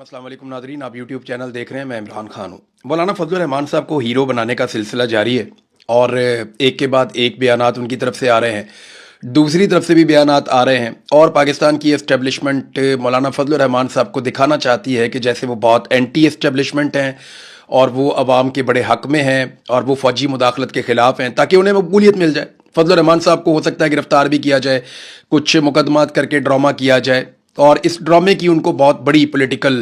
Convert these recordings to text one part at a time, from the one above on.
अस्सलाम वालेकुम नादरीन, आप यूट्यूब चैनल देख रहे हैं। मैं इमरान खान हूँ। मौलाना फजलुर रहमान साहब को हीरो बनाने का सिलसिला जारी है और एक के बाद एक बयानात उनकी तरफ से आ रहे हैं, दूसरी तरफ से भी बयानात आ रहे हैं और पाकिस्तान की एस्टेब्लिशमेंट मौलाना फजलुर रहमान साहब को दिखाना चाहती है कि जैसे वो बहुत एंटी एस्टेब्लिशमेंट हैं और वो अवाम के बड़े हक में हैं और वो फ़ौजी मुदाखलत के ख़िलाफ़ हैं, ताकि उन्हें मकबूलियत मिल जाए। फजलुर रहमान साहब को हो सकता है गिरफ़्तार भी किया जाए, कुछ मुकदमात करके ड्रामा किया जाए और इस ड्रामे की उनको बहुत बड़ी पॉलिटिकल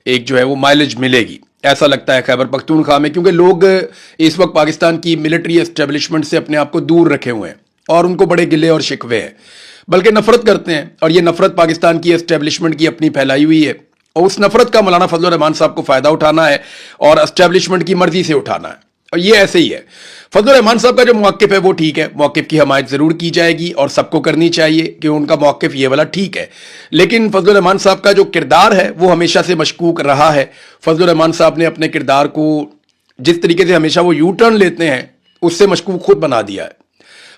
एक जो है वो माइलेज मिलेगी, ऐसा लगता है खैबर पख्तूनख्वा में, क्योंकि लोग इस वक्त पाकिस्तान की मिलिट्री एस्टेब्लिशमेंट से अपने आप को दूर रखे हुए हैं और उनको बड़े गिले और शिकवे हैं, बल्कि नफरत करते हैं। और ये नफरत पाकिस्तान की एस्टेब्लिशमेंट की अपनी फैलाई हुई है और उस नफरत का मौलाना फजलुर रहमान साहब को फ़ायदा उठाना है और एस्टेब्लिशमेंट की मर्जी से उठाना है। और ये ऐसे ही है। फजलुर रहमान साहब का जो मौक़िफ़ है वो ठीक है, मौक़िफ़ की हमायत ज़रूर की जाएगी और सबको करनी चाहिए कि उनका मौक़िफ़ ये वाला ठीक है। लेकिन फजलुर रहमान साहब का जो किरदार है वो हमेशा से मशकूक रहा है। फजलुर रहमान साहब ने अपने किरदार को जिस तरीके से हमेशा वो यू टर्न लेते हैं उससे मशकूक खुद बना दिया है।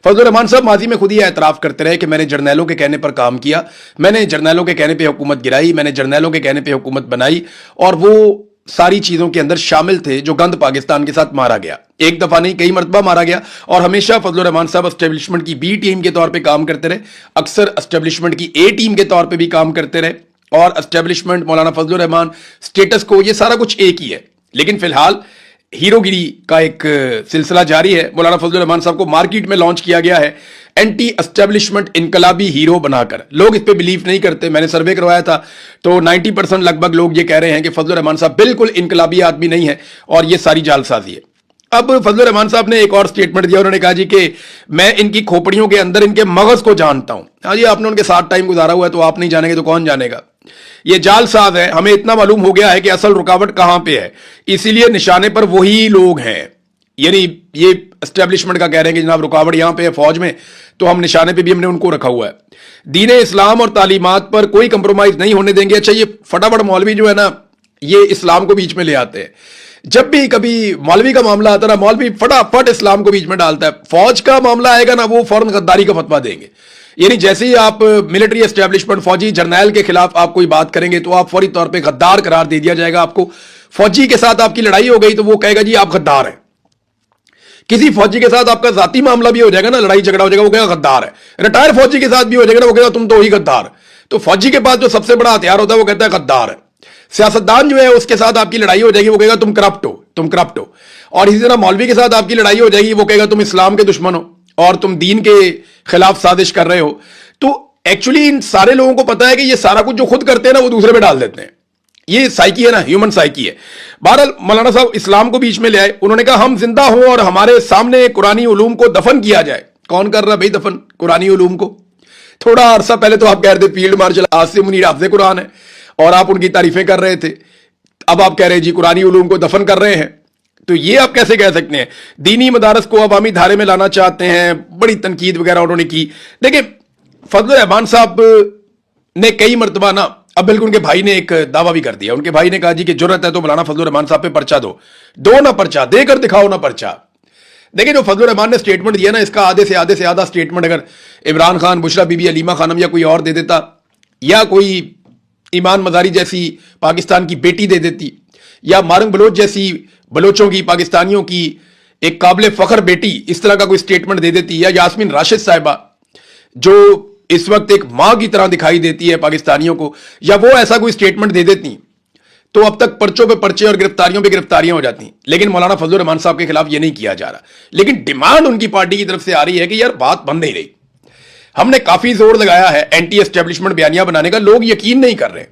फजलुर रहमान साहब माजी में खुद ही एतराफ़ करते रहे कि मैंने जर्नैलों के कहने पर काम किया, मैंने जर्नैलों के कहने पर हुकूमत गिराई, मैंने जर्नैलों के कहने पर हुकूमत बनाई और वो सारी चीज़ों के अंदर शामिल थे जो गंद पाकिस्तान के साथ मारा गया। एक दफ़ा नहीं, कई मरतबा मारा गया और हमेशा फजलुर रहमान साहब एस्टेब्लिशमेंट की बी टीम के तौर पे काम करते रहे, अक्सर एस्टेब्लिशमेंट की ए टीम के तौर पे भी काम करते रहे और एस्टेब्लिशमेंट मौलाना फजलुर रहमान स्टेटस को ये सारा कुछ एक ही है। लेकिन फिलहाल हीरोगिरी का एक सिलसिला जारी है। मौलाना फजलुर रहमान साहब को मार्केट में लॉन्च किया गया है एंटी एस्टेब्लिशमेंट इनकलाबी हीरो बनाकर। लोग इस पे बिलीव नहीं करते, मैंने सर्वे करवाया था तो 90% लगभग लोग ये कह रहे हैं कि फजलुर रहमान साहब बिल्कुल इनकलाबी आदमी नहीं है और ये सारी जालसाजी है। अब फजलुर रहमान साहब ने एक और स्टेटमेंट दिया, उन्होंने कहा जी कि मैं इनकी खोपड़ियों के अंदर इनके मगज को जानता हूं। हाँ जी, आपने उनके साथ टाइम गुजारा हुआ है तो आप नहीं जानेंगे तो कौन जानेगा। ये जालसाज है, हमें इतना मालूम हो गया है कि असल रुकावट कहां पे है, इसीलिए निशाने पर वही लोग हैं। यानी ये एस्टेब्लिशमेंट का कह रहे हैं कि जनाब रुकावट यहां पे है फौज में, तो हम निशाने पे भी हमने उनको रखा हुआ है। दीन इस्लाम और तालीमात पर कोई कंप्रोमाइज नहीं होने देंगे। अच्छा, ये फटाफट मौलवी जो है ना, ये इस्लाम को बीच में ले आते हैं। जब भी कभी मौलवी का मामला आता है ना, मौलवी फटाफट इस्लाम को बीच में डालता है। फौज का मामला आएगा ना, वो फौरन गद्दारी का फतवा देंगे। यानी जैसे ही आप मिलिट्री एस्टेब्लिशमेंट फौजी जर्नैल के खिलाफ आप कोई बात करेंगे तो आप फौरी तौर पे गद्दार करार दे दिया जाएगा आपको। फौजी के साथ आपकी लड़ाई हो गई तो वो कहेगा जी आप गद्दार हैं। किसी फौजी के साथ आपका जाती मामला भी हो जाएगा ना, लड़ाई झगड़ा हो जाएगा, वो कहेगा गद्दार है। रिटायर फौजी के साथ भी हो जाएगा ना, वो कहेगा तुम तो ही गद्दार। तो फौजी के पास जो सबसे बड़ा हथियार होता है वो कहता है गद्दार है। सियासतदान जो है उसके साथ आपकी लड़ाई हो जाएगी, वो कहेगा तुम करप्ट हो, तुम करप्ट हो। और इसी तरह मौलवी के साथ आपकी लड़ाई हो जाएगी, वो कहेगा तुम इस्लाम के दुश्मन हो और तुम दीन के खिलाफ साजिश कर रहे हो। तो एक्चुअली इन सारे लोगों को पता है कि ये सारा कुछ जो खुद करते हैं ना वो दूसरे पे डाल देते हैं। ये साइकी है ना, ह्यूमन साइकी है। बहरहाल मौलाना साहब इस्लाम को बीच में ले आए। उन्होंने कहा हम जिंदा हों और हमारे सामने कुरानी उलूम को दफन किया जाए। कौन कर रहा है भाई दफन कुरानी उलूम को? थोड़ा अरसा पहले तो आप कह रहे थे फील्ड मार्शल आसिम मुनीर हाफ़िज़े कुरान है और आप उनकी तारीफें कर रहे थे, अब आप कह रहे हैं जी कुरानी उलूम को दफन कर रहे हैं। तो ये आप कैसे कह सकते हैं? दीनी मदारस को अवामी धारे में लाना चाहते हैं, बड़ी तनकीद वगैरह उन्होंने की। देखिए फजलुर रहमान साहब ने कई मरतबा ना, अब बिल्कुल उनके भाई ने एक दावा भी कर दिया। उनके भाई ने कहा जी कि जुर्रत है तो मौलाना फजलुर रहमान साहब पे पर्चा दो ना पर्चा देकर दिखाओ ना पर्चा। देखिए जो फजलुर रहमान ने स्टेटमेंट दिया ना, इसका आधे से आधा स्टेटमेंट अगर इमरान खान, बुशरा बीबी, अलीमा खानम या कोई और दे देता या कोई ईमान मजारी जैसी पाकिस्तान की बेटी दे देती या मारंग बलोच जैसी बलोचों की, पाकिस्तानियों की एक काबिल फख्र बेटी इस तरह का कोई स्टेटमेंट दे देती, या यास्मीन राशिद साहिबा जो इस वक्त एक मां की तरह दिखाई देती है पाकिस्तानियों को, या वो ऐसा कोई स्टेटमेंट दे देती तो अब तक पर्चों पे पर्चे और गिरफ्तारियों पे गिरफ्तारियां हो जाती। लेकिन मौलाना फजलुर रहमान साहब के खिलाफ ये नहीं किया जा रहा। लेकिन डिमांड उनकी पार्टी की तरफ से आ रही है कि यार बात बंद नहीं रही। हमने काफी जोर लगाया है एंटी एस्टेब्लिशमेंट बयानियां बनाने का, लोग यकीन नहीं कर रहे,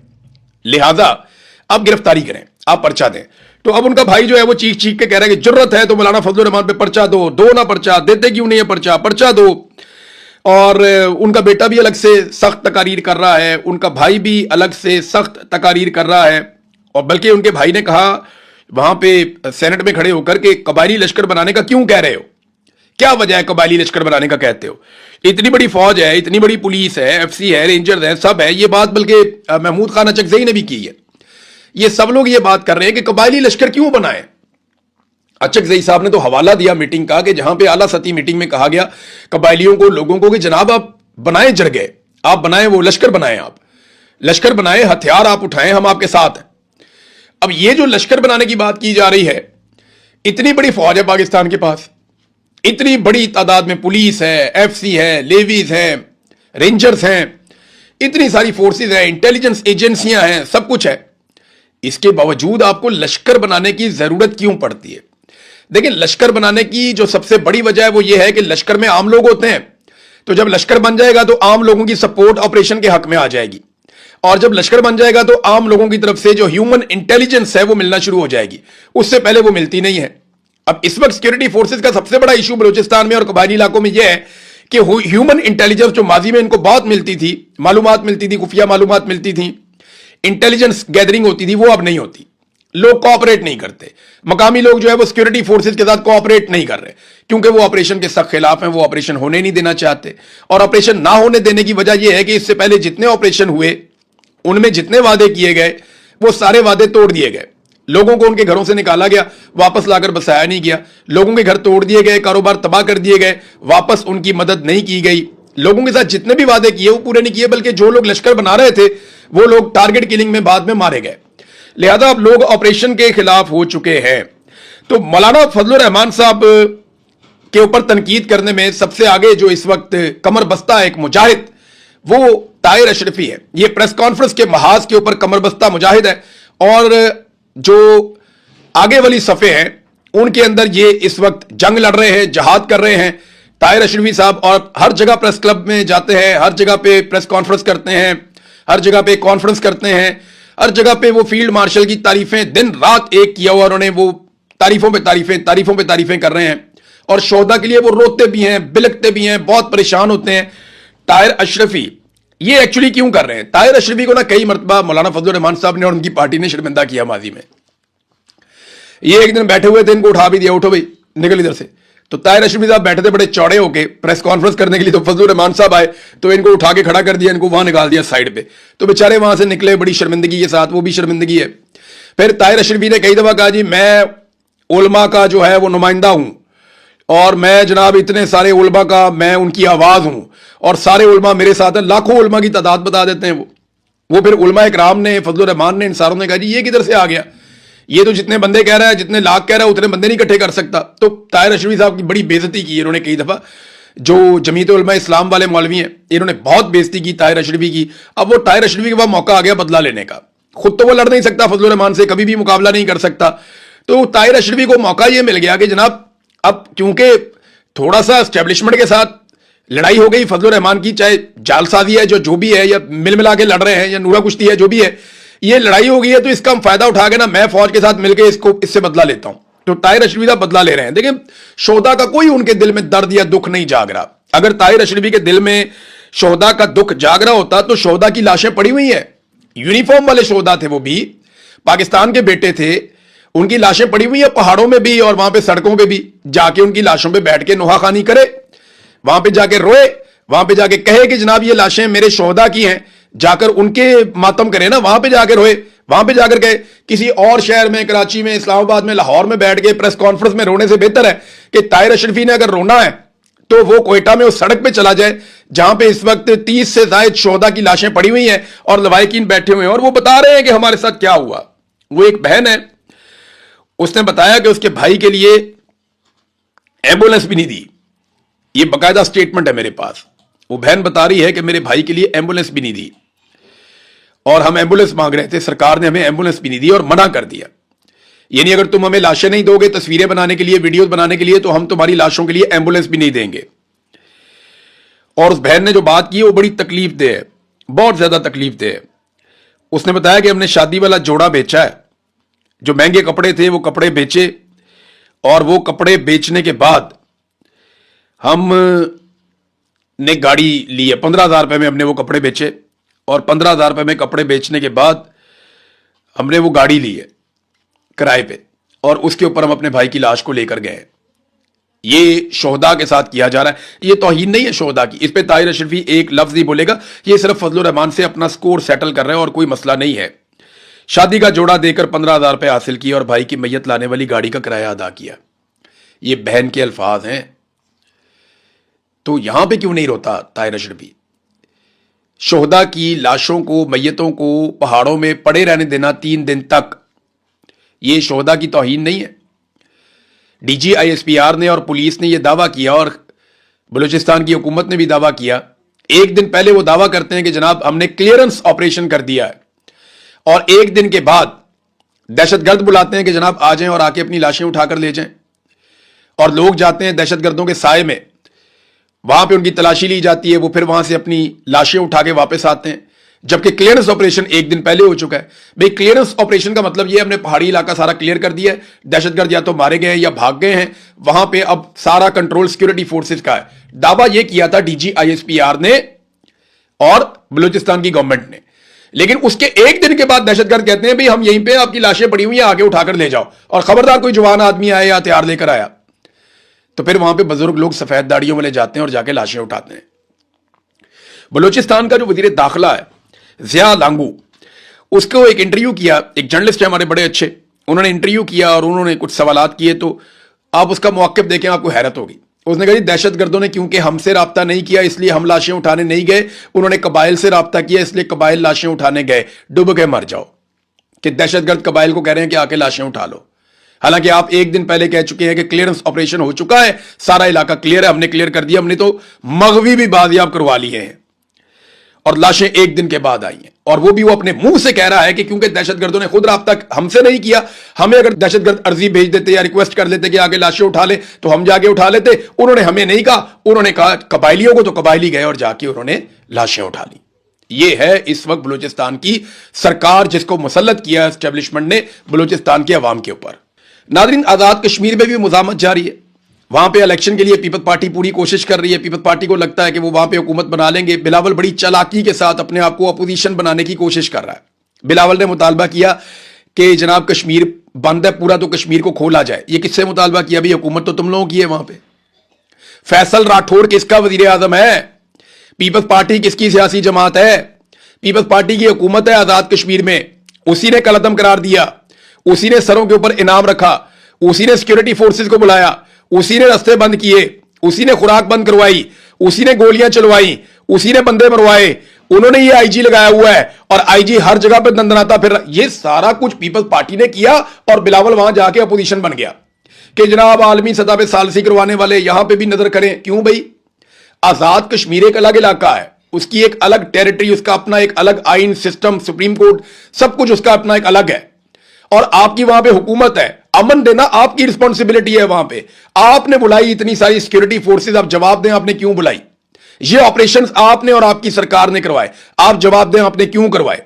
लिहाजा आप गिरफ्तारी करें, आप पर्चा दें। तो अब उनका भाई जो है वो चीख के कह रहा है कि जरूरत है तो मौलाना फजलुर रहमान पे पर्चा दो ना पर्चा, देते क्यों नहीं है पर्चा दो। और उनका बेटा भी अलग से सख्त तकारीर कर रहा है, उनका भाई भी अलग से सख्त तकारीर कर रहा है। और बल्कि उनके भाई ने कहा वहां पे सेनेट में खड़े होकर के कबायली लश्कर बनाने का क्यों कह रहे हो, क्या वजह है कबायली लश्कर बनाने का कहते हो? इतनी बड़ी फौज है, इतनी बड़ी पुलिस है, एफसी है, रेंजर्स है, सब है। ये बात बल्कि महमूद खान अचकज़ई ने भी की है। ये सब लोग ये बात कर रहे हैं कि कबायली लश्कर क्यों बनाए। अचकज़ई साहब ने तो हवाला दिया मीटिंग का कि जहां पे आला सतही मीटिंग में कहा गया कबायलियों को, लोगों को कि जनाब आप बनाए जरगे, आप बनाए वो लश्कर बनाए, आप लश्कर बनाए, हथियार आप उठाएं, हम आपके साथ हैं। अब ये जो लश्कर बनाने की बात की जा रही है, इतनी बड़ी फौज है पाकिस्तान के पास, इतनी बड़ी तादाद में पुलिस है, एफसी है, लेवीज हैं, रेंजर्स हैं, इतनी सारी फोर्सेस हैं, इंटेलिजेंस एजेंसियां हैं, सब कुछ है। इसके बावजूद आपको लश्कर बनाने की जरूरत क्यों पड़ती है? देखिए, लश्कर बनाने की जो सबसे बड़ी वजह है वो ये है कि लश्कर में आम लोग होते हैं, तो जब लश्कर बन जाएगा तो आम लोगों की सपोर्ट ऑपरेशन के हक में आ जाएगी, और जब लश्कर बन जाएगा तो आम लोगों की तरफ से जो ह्यूमन इंटेलिजेंस है वो मिलना शुरू हो जाएगी, उससे पहले वो मिलती नहीं है। अब इस वक्त सिक्योरिटी फोर्सेस का सबसे बड़ा इशू बलूचिस्तान में और कबायली इलाकों में यह है कि ह्यूमन इंटेलिजेंस जो माजी में इनको बहुत मिलती थी, मालूमात मिलती थी, खुफिया मालूमात मिलती थी, इंटेलिजेंस गैदरिंग होती थी, वो अब नहीं होती। लोग कोऑपरेट नहीं करते, मकामी लोग जो है वो सिक्योरिटी फोर्सेस के साथ कोऑपरेट नहीं कर रहे, क्योंकि वो ऑपरेशन के सख्त खिलाफ हैं, वो ऑपरेशन होने नहीं देना चाहते। और ऑपरेशन ना होने देने की वजह यह है कि इससे पहले जितने ऑपरेशन हुए उनमें जितने वादे किए गए वो सारे वादे तोड़ दिए गए। लोगों को उनके घरों से निकाला गया, वापस लाकर बसाया नहीं गया। लोगों के घर तोड़ दिए गए, कारोबार तबाह कर दिए गए, वापस उनकी मदद नहीं की गई। लोगों के साथ जितने भी वादे किए वो पूरे नहीं किए, बल्कि जो लोग लश्कर बना रहे थे वो लोग टारगेट किलिंग में बाद में मारे गए। लिहाजा अब लोग ऑपरेशन के खिलाफ हो चुके हैं। तो मौलाना फजलुर रहमान साहब के ऊपर तनकीद करने में सबसे आगे जो इस वक्त कमर बस्ता एक मुजाहिद, वो ताहिर अशरफी है। ये प्रेस कॉन्फ्रेंस के महाज के ऊपर कमर बस्ता मुजाहिद है, और जो आगे वाली सफ़े हैं उनके अंदर ये इस वक्त जंग लड़ रहे हैं, जहाद कर रहे हैं ताहिर अशरफी साहब। और हर जगह प्रेस क्लब में जाते हैं, हर जगह पे प्रेस कॉन्फ्रेंस करते हैं, हर जगह पे कॉन्फ्रेंस करते हैं, हर जगह पे वो फील्ड मार्शल की तारीफें दिन रात एक किया हुआ उन्होंने, वो तारीफों पे तारीफें कर रहे हैं। और शोहदा के लिए वो रोते भी हैं, बिलकते भी हैं, बहुत परेशान होते हैं। ताहिर अशरफी ये एक्चुअली क्यों कर रहे हैं? ताहिर अशरफी को ना कई मरतबा मौलाना फजलुर रहमान साहब ने और उनकी पार्टी ने शर्मिंदा किया माजी में। ये एक दिन बैठे हुए थे, इनको उठा भी दिया, उठो भाई निकल इधर से। तो ताहिर अशरफी साहब बैठे थे बड़े चौड़े होके प्रेस कॉन्फ्रेंस करने के लिए, तो फजलुर रहमान साहब आए तो इनको उठा के खड़ा कर दिया, इनको वहां निकाल दिया साइड पे। तो बेचारे वहां से निकले बड़ी शर्मिंदगी के साथ, वो भी शर्मिंदगी है। फिर ताहिर अशरफी ने कई दफा कहा जी मैं उलमा का जो है वो नुमाइंदा हूं, और मैं जनाब इतने सारे उलमा का मैं उनकी आवाज हूं, और सारे उलमा मेरे साथ है। लाखों उलमा की तादाद बता देते हैं वो फिर उलमा इकराम ने, फजलुर रहमान ने, इन सारों ने कहा जी ये किधर से आ गया, ये तो जितने बंदे कह रहा है, जितने लाख कह रहा है, उतने बंदे नहीं इकट्ठे कर सकता। तो ताहिर अशरफी साहब की बड़ी बेइज्जती की इन्होंने कई दफा। जो जमीयत उलमा इस्लाम वाले मौलवी हैं, इन्होंने बहुत बेइज्जती की ताहिर अशरफी की। अब वो ताहिर अशरफी के पास मौका आ गया बदला लेने का। खुद तो वो लड़ नहीं सकता, फजलुर रहमान से कभी भी मुकाबला नहीं कर सकता। तो ताहिर अशरफी को मौका ये मिल गया कि जनाब अब क्योंकि थोड़ा सा एस्टेब्लिशमेंट के साथ लड़ाई हो गई फजलुर रहमान की, चाहे जालसाजी है जो भी है, या मिल मिला के लड़ रहे हैं, या नूरा कुश्ती है, जो भी है, ये लड़ाई हो गई है, तो इसका हम फायदा उठा के ना मैं फौज के साथ मिलकर इससे बदला लेता हूं। तो ताहिर अशरफी साहब बदला ले रहे हैं। देखिए, शोहदा का कोई उनके दिल में दर्द या दुख नहीं जाग रहा। अगर ताहिर अशरफी के दिल में शोहदा का दुख जाग रहा होता तो शोहदा की लाशें पड़ी हुई है, यूनिफॉर्म वाले शोहदा थे, वो भी पाकिस्तान के बेटे थे, उनकी लाशें पड़ी हुई है पहाड़ों में भी और वहां पे सड़कों पे भी। जाके उनकी लाशों पे बैठ के नुहाखानी करे, वहां पे जाके रोए, वहां पे जाके कहे कि जनाब ये लाशें मेरे शोहदा की हैं, जाकर उनके मातम करे ना, वहां पे जाकर रोए, वहां पे जाकर कहे। किसी और शहर में, कराची में, इस्लामाबाद में, लाहौर में बैठ के प्रेस कॉन्फ्रेंस में रोने से बेहतर है कि ताहिर अशरफी ने अगर रोना है तो वो कोयटा में उस सड़क पे चला जाए जहां पे इस वक्त 30 से ज्यादा शोहदा की लाशें पड़ी हुई हैं और लवाहिकीन बैठे हुए हैं, और वो बता रहे हैं कि हमारे साथ क्या हुआ। वो एक बहन है, उसने बताया कि उसके भाई के लिए एम्बुलेंस भी नहीं दी। ये बाकायदा स्टेटमेंट है मेरे पास। वो बहन बता रही है कि मेरे भाई के लिए एम्बुलेंस भी नहीं दी, और हम एम्बुलेंस मांग रहे थे, सरकार ने हमें एम्बुलेंस भी नहीं दी और मना कर दिया। यानी अगर तुम हमें लाशें नहीं दोगे तस्वीरें बनाने के लिए, वीडियोस बनाने के लिए, तो हम तुम्हारी लाशों के लिए एम्बुलेंस भी नहीं देंगे। और उस बहन ने जो बात की वो बड़ी तकलीफ दे है, बहुत ज्यादा तकलीफ दे है। उसने बताया कि हमने शादी वाला जोड़ा बेचा है, जो महंगे कपड़े थे वो कपड़े बेचे, और वो कपड़े बेचने के बाद हम ने गाड़ी ली है। 15,000 रुपए में हमने वो कपड़े बेचे, और 15,000 रुपए में कपड़े बेचने के बाद हमने वो गाड़ी ली है किराए पे, और उसके ऊपर हम अपने भाई की लाश को लेकर गए। ये शोहदा के साथ किया जा रहा है। ये तौहीन नहीं है शोहदा की, इस पे ताहिर अशरफी एक लफ्ज ही बोलेगा। ये सिर्फ फजलुर रहमान से अपना स्कोर सेटल कर रहे हैं और कोई मसला नहीं है। शादी का जोड़ा देकर 15,000 रुपए हासिल किए और भाई की मैयत लाने वाली गाड़ी का किराया अदा किया। ये बहन के अल्फाज हैं। तो यहां पे क्यों नहीं रोता ताहिर अशरफी? शोहदा की लाशों को, मैयतों को पहाड़ों में पड़े रहने देना 3 दिन तक, ये शोहदा की तौहीन नहीं है? DGISPR ने और पुलिस ने यह दावा किया और बलूचिस्तान की हुकूमत ने भी दावा किया, एक दिन पहले वो दावा करते हैं कि जनाब हमने क्लियरेंस ऑपरेशन कर दिया है, और एक दिन के बाद दहशतगर्द बुलाते हैं कि जनाब आ जाएं और आके अपनी लाशें उठाकर ले जाएं, और लोग जाते हैं दहशतगर्दों के साए में, वहां पे उनकी तलाशी ली जाती है, वो फिर वहां से अपनी लाशें उठा के वापस आते हैं, जबकि क्लियरेंस ऑपरेशन एक दिन पहले हो चुका है। भाई क्लियरेंस ऑपरेशन का मतलब ये हमने पहाड़ी इलाका सारा क्लियर कर दिया है, दहशतगर्द या तो मारे गए हैं या भाग गए हैं, वहां पे अब सारा कंट्रोल सिक्योरिटी फोर्सेस का है। दावा ये किया था DGISPR ने और बलूचिस्तान की गवर्नमेंट ने, लेकिन उसके एक दिन के बाद दहशतगर्द कहते हैं भाई हम यहीं पे आपकी लाशें पड़ी हुई हैं, आगे उठाकर ले जाओ, और खबरदार कोई जवान आदमी आया या हथियार लेकर आया तो फिर वहां पे बुजुर्ग लोग सफेद दाढ़ियों वाले जाते हैं और जाके लाशें उठाते हैं। बलूचिस्तान का जो वजीर दाखिला है जिया लांगू, उसको एक इंटरव्यू किया, एक जर्नलिस्ट है हमारे बड़े अच्छे, उन्होंने इंटरव्यू किया और उन्होंने कुछ सवालात किए, तो आप उसका मौक़िफ़ देखें, आपको हैरत होगी। उसने कहा जी दहशतगर्दों ने क्योंकि हमसे राब्ता नहीं किया इसलिए हम लाशें उठाने नहीं गए, उन्होंने कबाइल से राब्ता किया इसलिए कबाइल लाशें उठाने गए, डूब के मर जाओ। कि दहशतगर्द कबाइल को कह रहे हैं कि आके लाशें उठा लो, हालांकि आप एक दिन पहले कह चुके हैं कि क्लियरेंस ऑपरेशन हो चुका है, सारा इलाका क्लियर है, हमने क्लियर कर दिया, हमने तो मगवी भी बाजियाब करवा लिए हैं, और लाशें एक दिन के बाद आई हैं, और वो भी वो अपने मुंह से कह रहा है कि क्योंकि दहशतगर्दों ने खुद राब्ता हमसे नहीं किया, हमें अगर दहशतगर्द अर्जी भेज देते या रिक्वेस्ट कर लेते कि आगे लाशें उठा ले तो हम जाके उठा लेते, उन्होंने हमें नहीं कहा, उन्होंने कहा कबाइलियों को, तो कबाइली गए और जाके उन्होंने लाशें उठा ली। ये है इस वक्त बलूचिस्तान की सरकार जिसको मुसल्लत किया एस्टेब्लिशमेंट ने बलूचिस्तान के अवाम के ऊपर। नादरीन, आजाद कश्मीर में भी मुजामत जारी है, वहां पे इलेक्शन के लिए पीपल्स पार्टी पूरी कोशिश कर रही है, पीपल्स पार्टी को लगता है कि वो वहां पे हुकूमत बना लेंगे। बिलावल बड़ी चालाकी के साथ अपने आप को अपोजिशन बनाने की कोशिश कर रहा है। बिलावल ने मुतालबा किया कि जनाब कश्मीर बंद है पूरा, तो कश्मीर को खोला जाए। ये किससे मुतालबा किया? भाई हुकूमत तो तुम लोगों की है वहां पे। फैसल राठौर किसका वजीर आजम है? पीपल्स पार्टी किसकी सियासी जमात है? पीपल्स पार्टी की हुकूमत है आजाद कश्मीर में, उसी ने कलअदम करार दिया, उसी ने सरों के ऊपर इनाम रखा, उसी ने सिक्योरिटी फोर्सेस को बुलाया, उसी ने रास्ते बंद किए, उसी ने खुराक बंद करवाई, उसी ने गोलियां चलवाई, उसी ने बंदे मरवाए, उन्होंने ये IG लगाया हुआ है, और IG हर जगह पे दंदनाता फिर। ये सारा कुछ पीपल्स पार्टी ने किया, और बिलावल वहां जाके अपोजिशन बन गया कि जनाब आलमी सतह पे सालसी करवाने वाले यहां पे भी नजर करें। क्यों भाई? आजाद कश्मीर एक अलग इलाका है, उसकी एक अलग टेरिटरी, उसका अपना एक अलग आइन सिस्टम, सुप्रीम कोर्ट, सब कुछ उसका अपना एक अलग है, और आपकी वहां पे हुकूमत है। अमन देना आपकी रिस्पॉन्सिबिलिटी है। वहां पे आपने बुलाई इतनी सारी सिक्योरिटी फोर्सेस, आप जवाब दें आपने क्यों बुलाई? ये ऑपरेशंस आपने और आपकी सरकार ने करवाए, आप जवाब दें आपने क्यों करवाए?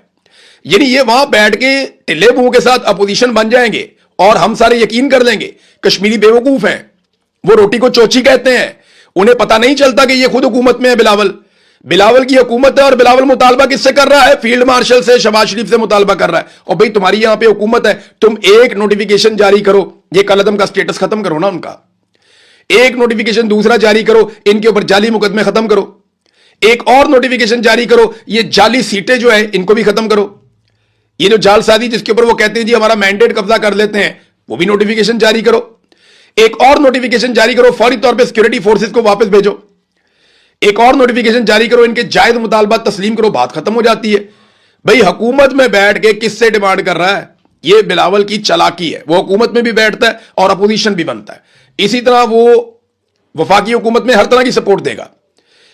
यानी ये वहां बैठ के टिल्ले मुंह के साथ अपोजिशन बन जाएंगे और हम सारे यकीन कर लेंगे कश्मीरी बेवकूफ हैं, वो रोटी को चोची कहते हैं, उन्हें पता नहीं चलता कि ये खुद हुकूमत में है। बिलावल की हुकूमत है, और बिलावल मुतालबा किससे कर रहा है? फील्ड मार्शल से, शहबाज शरीफ से मुतालबा कर रहा है। और भाई तुम्हारी यहां पे हुकूमत है, तुम एक नोटिफिकेशन जारी करो, ये कलअदम का स्टेटस खत्म करो ना उनका, एक नोटिफिकेशन दूसरा जारी करो, इनके ऊपर जाली मुकदमे खत्म करो, एक और नोटिफिकेशन जारी करो, ये जाली सीटें जो है इनको भी खत्म करो, ये जो जालसाजी जिसके ऊपर वो कहते हैं जी हमारा मैंडेट कब्जा कर लेते हैं, वो भी नोटिफिकेशन जारी करो, एक और नोटिफिकेशन जारी करो, फौरी तौर पर सिक्योरिटी फोर्सेस को वापस भेजो, एक और नोटिफिकेशन जारी करो, इनके जायज मुतालबा तस्लीम करो, बात खत्म हो जाती है। भाई हुकूमत में बैठ के किससे डिमांड कर रहा है? ये बिलावल की चालाकी है, वो हुकूमत में भी बैठता है और अपोजिशन भी बनता है। इसी तरह वो वफाकी हुकूमत में हर तरह की सपोर्ट देगा,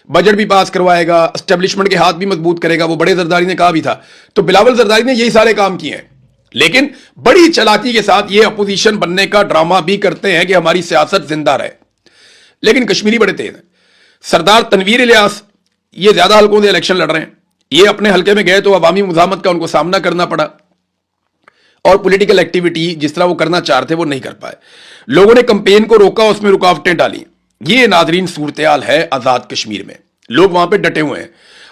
बजट भी पास करवाएगा, एस्टेब्लिशमेंट के हाथ भी मजबूत करेगा, वो बड़े जरदारी ने कहा भी था। तो बिलावल जरदारी ने यही सारे काम किए हैं, लेकिन बड़ी चालाकी के साथ ये अपोजिशन बनने का ड्रामा भी करते हैं कि हमारी सियासत जिंदा रहे। लेकिन कश्मीरी बड़े तेज हैं। सरदार तनवीर इलियास ये ज्यादा हल्कों से इलेक्शन लड़ रहे हैं, ये अपने हल्के में गए तो अवामी मुजामत का उनको सामना करना पड़ा, और पॉलिटिकल एक्टिविटी जिस तरह वो करना चाहते वो नहीं कर पाए, लोगों ने कंपेन को रोका, उसमें रुकावटें डाली। ये नाजरीन सूरत-ए-हाल है आजाद कश्मीर में, लोग वहां पे डटे हुए हैं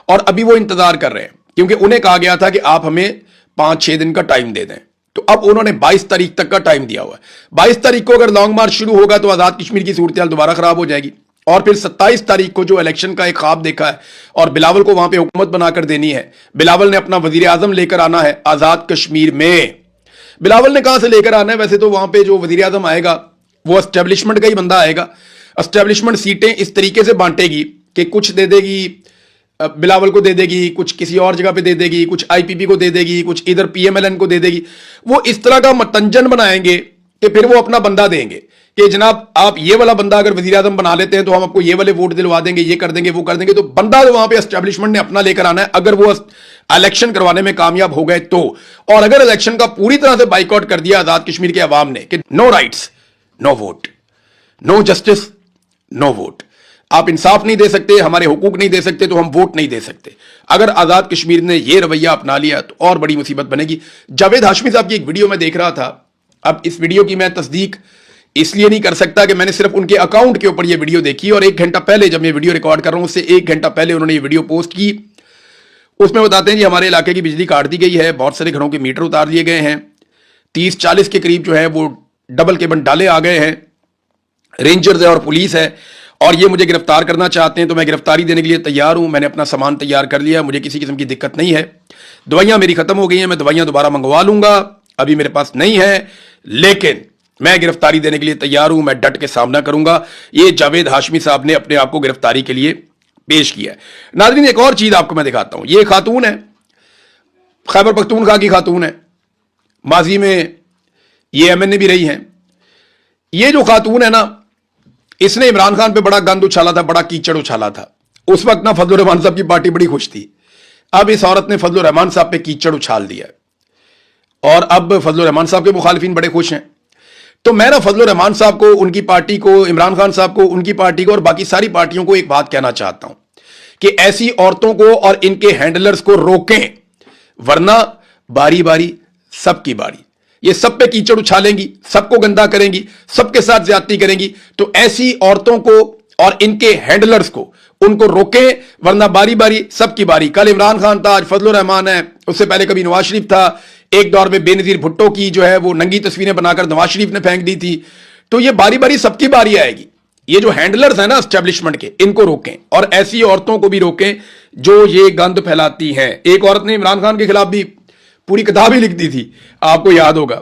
और अभी वो इंतजार कर रहे हैं, क्योंकि उन्हें कहा गया था कि आप हमें 5-6 दिन का टाइम दे दें, तो अब उन्होंने 22 तारीख तक का टाइम दिया हुआ है। 22 तारीख को अगर लॉन्ग मार्च शुरू होगा तो आजाद कश्मीर की सूरत-ए-हाल दोबारा खराब हो जाएगी, और फिर 27 तारीख को जो इलेक्शन का एक ख्वाब देखा है और बिलावल को वहां पे हुकूमत बनाकर देनी है, बिलावल ने अपना वजीर आजम लेकर आना है आजाद कश्मीर में। बिलावल ने कहां से लेकर आना है? वैसे तो वहां पे जो वजीर आजम आएगा वो एस्टेब्लिशमेंट का ही बंदा आएगा। एस्टेब्लिशमेंट सीटें इस तरीके से बांटेगी कि कुछ दे देगी بلاول کو دے دے گی, کچھ کسی اور جگہ پہ دے دے گی, کچھ آئی پی پی کو دے دے گی, کچھ ادھر پی ایم ایل این کو دے دے گی. وہ اس طرح کا متنجن بنائیں گے کہ پھر وہ اپنا بندہ دیں گے کہ جناب آپ یہ والا بندہ اگر وزیر اعظم بنا لیتے ہیں تو ہم آپ کو یہ والے ووٹ دلوا دیں گے, یہ کر دیں گے, وہ کر دیں گے. تو بندہ جو وہاں پہ اسٹیبلشمنٹ نے اپنا لے کر آنا ہے, اگر وہ الیکشن کروانے میں کامیاب ہو گئے تو. اور اگر الیکشن کا پوری طرح سے بائیکاٹ کر دیا آزاد کشمیر کے عوام نے کہ نو رائٹس نو ووٹ, نو جسٹس نو ووٹ, آپ انصاف نہیں دے سکتے, ہمارے حقوق نہیں دے سکتے, تو ہم ووٹ نہیں دے سکتے. اگر آزاد کشمیر نے یہ رویہ اپنا لیا تو اور بڑی مصیبت بنے گی. جاوید ہاشمی صاحب کی ایک ویڈیو میں دیکھ رہا تھا. اب اس ویڈیو کی میں تصدیق اس لیے نہیں کر سکتا کہ میں نے صرف ان کے اکاؤنٹ کے اوپر یہ ویڈیو دیکھی, اور 1 گھنٹہ پہلے جب میں ویڈیو ریکارڈ کر رہا ہوں اس سے 1 گھنٹہ پہلے انہوں نے یہ ویڈیو پوسٹ کی. اس میں بتاتے ہیں جی ہمارے علاقے کی بجلی کاٹ دی گئی ہے, بہت سارے گھروں کے میٹر اتار دیے گئے ہیں, 30-40 کے قریب جو ہے وہ ڈبل کیبن ڈالے آ گئے ہیں, رینجرز ہے اور پولیس ہے, اور یہ مجھے گرفتار کرنا چاہتے ہیں. تو میں گرفتاری دینے کے لیے تیار ہوں, میں نے اپنا سامان تیار کر لیا, مجھے کسی قسم کی دقت نہیں ہے. دوائیاں میری ختم ہو گئی ہیں, میں دوائیاں دوبارہ منگوا لوں گا, ابھی میرے پاس نہیں ہے, لیکن میں گرفتاری دینے کے لیے تیار ہوں, میں ڈٹ کے سامنا کروں گا. یہ جاوید ہاشمی صاحب نے اپنے آپ کو گرفتاری کے لیے پیش کیا ہے. ناظرین ایک اور چیز آپ کو میں دکھاتا ہوں. یہ خاتون ہے, خیبر پختونخوا کی خاتون ہے, ماضی میں یہ ایم این اے بھی رہی ہیں. یہ جو خاتون ہے نا, اس نے عمران خان پہ بڑا گند اچھالا تھا, بڑا کیچڑ اچھالا تھا. اس وقت نا فضل الرحمان صاحب کی پارٹی بڑی خوش تھی. اب اس عورت نے فضل الرحمان صاحب پہ کیچڑ اچھال دیا, اور اب فضل الرحمان صاحب کے مخالفین بڑے خوش ہیں. تو میں نا فضل الرحمان صاحب کو, ان کی پارٹی کو, عمران خان صاحب کو, ان کی پارٹی کو اور باقی ساری پارٹیوں کو ایک بات کہنا چاہتا ہوں کہ ایسی عورتوں کو اور ان کے ہینڈلرز کو روکیں, ورنہ باری باری سب کی باری, یہ سب پہ کیچڑ اچھالیں گی, سب کو گندا کریں گی, سب کے ساتھ زیادتی کریں گی. تو ایسی عورتوں کو اور ان کے ہینڈلرز کو, ان کو روکیں, ورنہ باری باری سب کی باری. کل عمران خان تھا, آج فضل الرحمان ہے, اس سے پہلے کبھی نواز شریف تھا, ایک دور میں بے نظیر بھٹو کی جو ہے وہ ننگی تصویریں بنا کر نواز شریف نے پھینک دی تھی. تو یہ باری باری سب کی باری آئے گی. یہ جو ہینڈلرز ہیں نا اسٹیبلشمنٹ کے, ان کو روکیں, اور ایسی عورتوں کو بھی روکیں جو یہ گند پھیلاتی ہیں. ایک عورت نے عمران خان کے خلاف بھی پوری کتاب ہی لکھ دی تھی, آپ کو یاد ہوگا.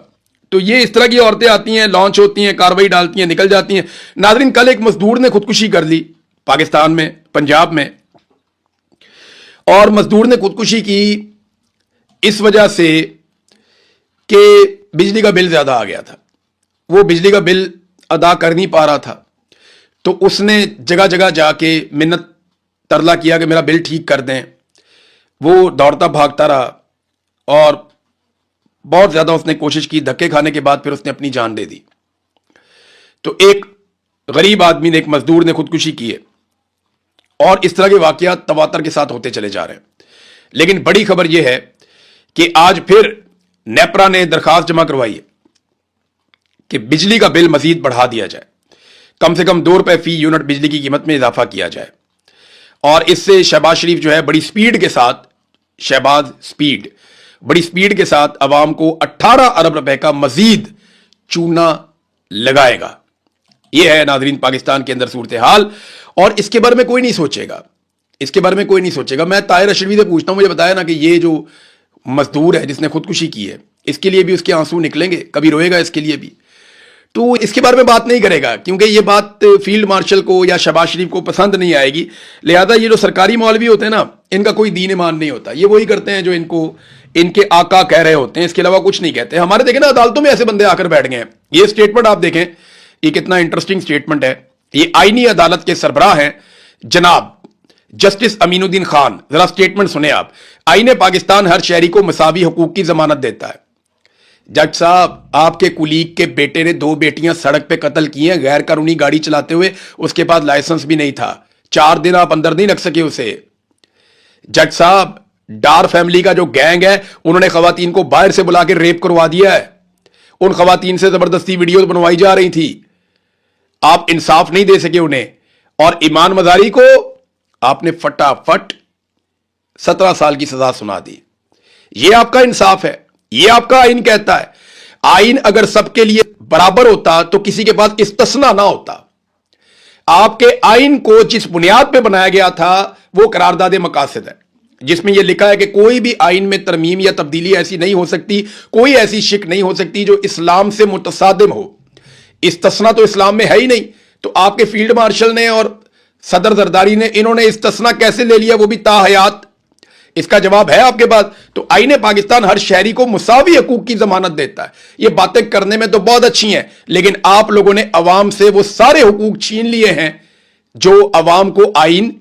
تو یہ اس طرح کی عورتیں آتی ہیں, لانچ ہوتی ہیں, کاروائی ڈالتی ہیں, نکل جاتی ہیں. ناظرین کل ایک مزدور نے خودکشی کر لی پاکستان میں, پنجاب میں, اور مزدور نے خودکشی کی اس وجہ سے کہ بجلی کا بل زیادہ آ گیا تھا. وہ بجلی کا بل ادا کر نہیں پا رہا تھا, تو اس نے جگہ جگہ جا کے منت ترلا کیا کہ میرا بل ٹھیک کر دیں. وہ دوڑتا بھاگتا رہا, اور بہت زیادہ اس نے کوشش کی. دھکے کھانے کے بعد پھر اس نے اپنی جان دے دی. تو ایک غریب آدمی نے, ایک مزدور نے خودکشی کی ہے, اور اس طرح کے واقعات تواتر کے ساتھ ہوتے چلے جا رہے ہیں. لیکن بڑی خبر یہ ہے کہ آج پھر نیپرا نے درخواست جمع کروائی ہے کہ بجلی کا بل مزید بڑھا دیا جائے, کم سے کم 2 روپے فی یونٹ بجلی کی قیمت میں اضافہ کیا جائے. اور اس سے شہباز شریف جو ہے بڑی سپیڈ کے ساتھ, بڑی سپیڈ کے ساتھ عوام کو 18 ارب روپے کا مزید چونا لگائے گا. یہ ہے ناظرین پاکستان کے اندر صورتحال, اور اس کے بارے میں کوئی نہیں سوچے گا, اس کے بارے میں کوئی نہیں سوچے گا. میں طاہر اشرفی سے پوچھتا ہوں, مجھے بتایا نا کہ یہ جو مزدور ہے جس نے خودکشی کی ہے, اس کے لیے بھی اس کے آنسو نکلیں گے, کبھی روئے گا اس کے لیے بھی, تو اس کے بارے میں بات نہیں کرے گا, کیونکہ یہ بات فیلڈ مارشل کو یا شہباز شریف کو پسند نہیں آئے گی. لہذا یہ جو سرکاری مولوی ہوتے ہیں نا, ان کا کوئی دین ایمان نہیں ہوتا. یہ وہی کرتے ہیں جو ان کے آقا کہہ رہے ہوتے ہیں, اس کے علاوہ کچھ نہیں کہتے. ہمارے دیکھیں نا عدالتوں میں ایسے بندے آ کر بیٹھ گئے ہیں. یہ سٹیٹمنٹ آپ دیکھیں, یہ کتنا انٹرسٹنگ سٹیٹمنٹ ہے. یہ آئینی عدالت کے سربراہ ہیں جناب جسٹس امین الدین خان. ذرا سٹیٹمنٹ سنیں آپ. آئین پاکستان ہر شہری کو مساوی حقوق کی ضمانت دیتا ہے. جج صاحب, آپ کے کولیگ کے بیٹے نے 2 بیٹیاں سڑک پہ قتل کی ہیں غیر قانونی گاڑی چلاتے ہوئے, اس کے پاس لائسنس بھی نہیں تھا. 4 دن آپ اندر نہیں رکھ سکے اسے. جج صاحب, ڈار فیملی کا جو گینگ ہے, انہوں نے خواتین کو باہر سے بلا کے ریپ کروا دیا ہے. ان خواتین سے زبردستی ویڈیوز بنوائی جا رہی تھی. آپ انصاف نہیں دے سکے انہیں, اور ایمان مزاری کو آپ نے فٹافٹ 17 سال کی سزا سنا دی. یہ آپ کا انصاف ہے, یہ آپ کا آئین کہتا ہے. آئین اگر سب کے لیے برابر ہوتا تو کسی کے پاس استثناء نہ ہوتا. آپ کے آئین کو جس بنیاد پہ بنایا گیا تھا وہ قرارداد مقاصد ہے, جس میں یہ لکھا ہے کہ کوئی بھی آئین میں ترمیم یا تبدیلی ایسی نہیں ہو سکتی, کوئی ایسی شک نہیں ہو سکتی جو اسلام سے متصادم ہو. استثناء تو اسلام میں ہے ہی نہیں. تو آپ کے فیلڈ مارشل نے اور सदर जरदारी ने, इन्होंने इस्तिस्ना कैसे ले लिया, वो भी ताहयात? इसका जवाब है आपके पास? तो आईने पाकिस्तान हर शहरी को मुसावी हकूक की जमानत देता है। ये बातें करने में तो बहुत अच्छी हैं, लेकिन आप लोगों ने अवाम से वो सारे हकूक छीन लिए हैं जो अवाम को आईन